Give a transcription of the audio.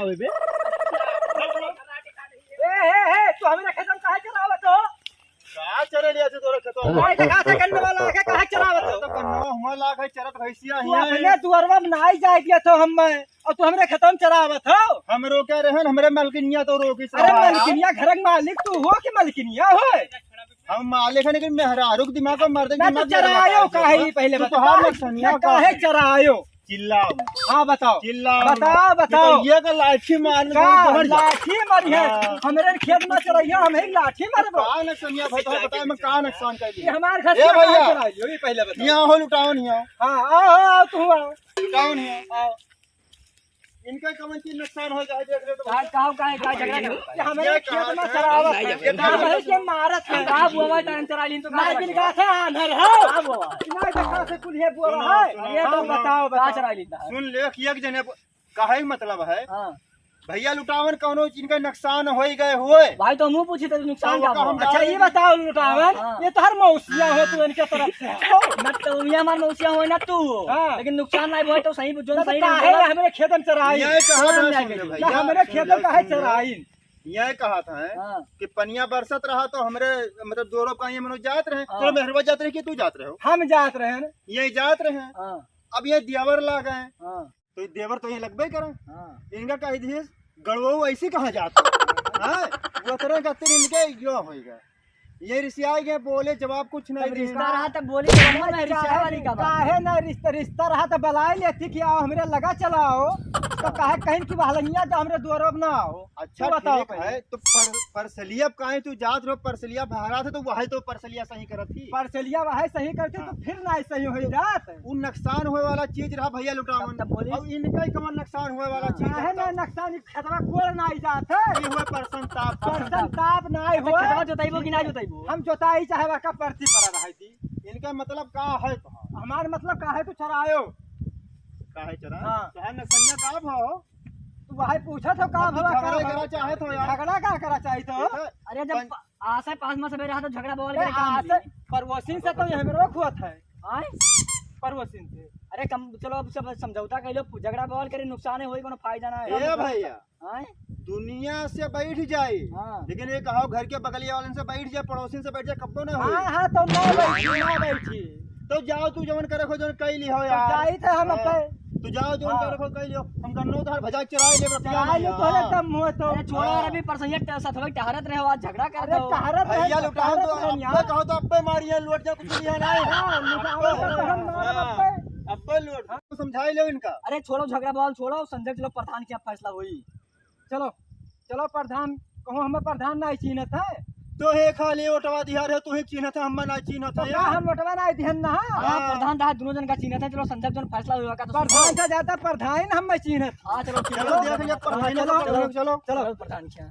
आवे बे। ए तू हमें खेतम काहे चलावत हो? का चरे लिया तोरे खेतो भाई का सेकंड वाला के काहे चलावत हो? तो कन्नो हुआ लाख है चरत भैंसिया तू हिया अपने दुअरवा में नाई जाए दिया तो हम और तू हमरे खेतम चलावत हो? हम रोके रहन हमरे मालकिनिया तो रोकी अरे मालकिनिया घर के मालिक तू हो कि मालकिनिया हो? हम मालिक है लेकिन मेहरारू के दिमाग को मार दे मैं तो चरायो काहे पहले तो बता हां लक्षणिया काहे चरायो? चिल्लाओ हां बताओ चिल्लाओ बताओ ये का लाठी मार लाठी मारी है हमरे खेत में चरैया हमें लाठी मारबो का नुकसानिया भाई तो बता मैं का नुकसान कर ये लिया हमार घर ए से भैया। चरायो ये पहले बता यहां हो लुटाओ नहीं आओ हां आओ तू आओ लुटाओ नहीं आओ आओ इनका कौन चीज नुकसान हो जाए देख ले तो का झगड़ा ये हमारे खेत में चरावत है हमें के मारत है का बुआ टाइम चरालीन तो ना बिन का था आंधर हो का बुआ ना देखा से कुल है बुआ है ये तो बताओ का चरालीन सुन ले कि एक जने काहे मतलब है हां भैया लुटावन कौनो चीज का नुकसान हो गए हुए भाई तो मुंह पूछी तो नुकसान तो का हम अच्छा ये बताओ लुटावन ये तो हर मौसिया हो तू इनके तरफ से न तो ये हमार मौसिया हो ना तू हाँ। लेकिन नुकसान नहीं हुआ तो सही जो सही काहे हमरे खेत में चराई ये कहा था ना सुन ले भैया हमरे खेत में काहे चराई ये कहा था हां कि पनिया बरसत रहा तो हमरे मतलब दोरो का ये मनो जात रहे तो मेहरबा जात रहे कि तू जात रहे हो हम जात रहे हैं ये जात रहे हां अब ये देवर ला गए हां तो देवर तो ये लगबे करे हां इनका कह दिए गड़वऊ ऐसे कहाँ जाता है वो तरह कहते इनके यो होएगा ये रिश्ता गए बोले जवाब कुछ नहीं रिश्ता देना रहा तो बोली तो हमर में रिश्ता वाली का बात काहे ना रिश्ता रहा तो बलाई लेती कि आओ हमरे लगा चलाओ तो काहे कहीं की बहलनिया जो हमरे दुआर ना आओ अच्छा तू बताओ ठीक है तो परसलिया काहे तू जात रहो परसलिया भारा थे तो वही तो परसलिया सही करत थी परसलिया वही सही करते तो फिर ना सही हो जात वो नुकसान होए वाला चीज रहा भैया लुटावन तब बोली अब इनका ही कौन नुकसान होए वाला चीज काहे ना नुकसान खेतवा कोड़ ना जात है ये हुए परसन ताप परसन ताप ना हो खेतवा जोताइबो कि ना जोताइबो हम जोताई चाहे वाका परती पर रही थी इनका मतलब का है तो हमार मतलब काहे तू चरायो काहे चरा हाँ। चाहे नसनिया का भाव तू वही पूछा तो का भला झगड़ा करा चाहे तो यार झगड़ा का करा चाहिए तो अरे जब आसे पास में सबे रहा तो झगड़ा बवाल करे आसे परवोसिन से तो ये हमरो खुआत है हां परवोसिन से अरे कम चलो अब सब समझौता कर लो झगड़ा बवाल करे नुकसान होई कोनो फायदा ना है ए भैया हां दुनिया से बैठ जाए हां लेकिन ये कहो घर के बगलिया वाले से बैठ जाए पड़ोसी से बैठ जाए कब तो ना हो हाँ तो ना बैठी तो जाओ तू जवन करे खो जवन कई लियो यार जाई थे हम पे तू जाओ जवन करे खो कई लियो हम गन्नो तार भजा चराई ले चला ले तो एकदम मुंह तो अरे छोड़ो यार अभी परसैया साथ में टहरत रहे हो आज झगड़ा कर अरे दो टहरत भैया लुटाओ तो अब कहो तो अब पे मारिए लौट जा कुछ नहीं है हां लुटाओ तो हम मारब पे अब पे लौट समझाई लो इनका अरे छोड़ो झगड़ा बवाल छोड़ो संजय चलो प्रधान के फैसला होई चलो चलो प्रधान कहो हमें प्रधान नहीं चिन्हत है तो हे खाली ओटवा दिया रे तू ही चिन्हत है हम ना चिन्हत तो है का हम लोटवा नहीं ध्यान ना हां प्रधान रहा दोनों जन का चिन्ह था चलो संजय जन फैसला होगा का तो प्रधान से ज्यादा प्रधान हम चिन्हत हां चलो चलो देख लिया प्रधान चलो चलो चलो प्रधान क्या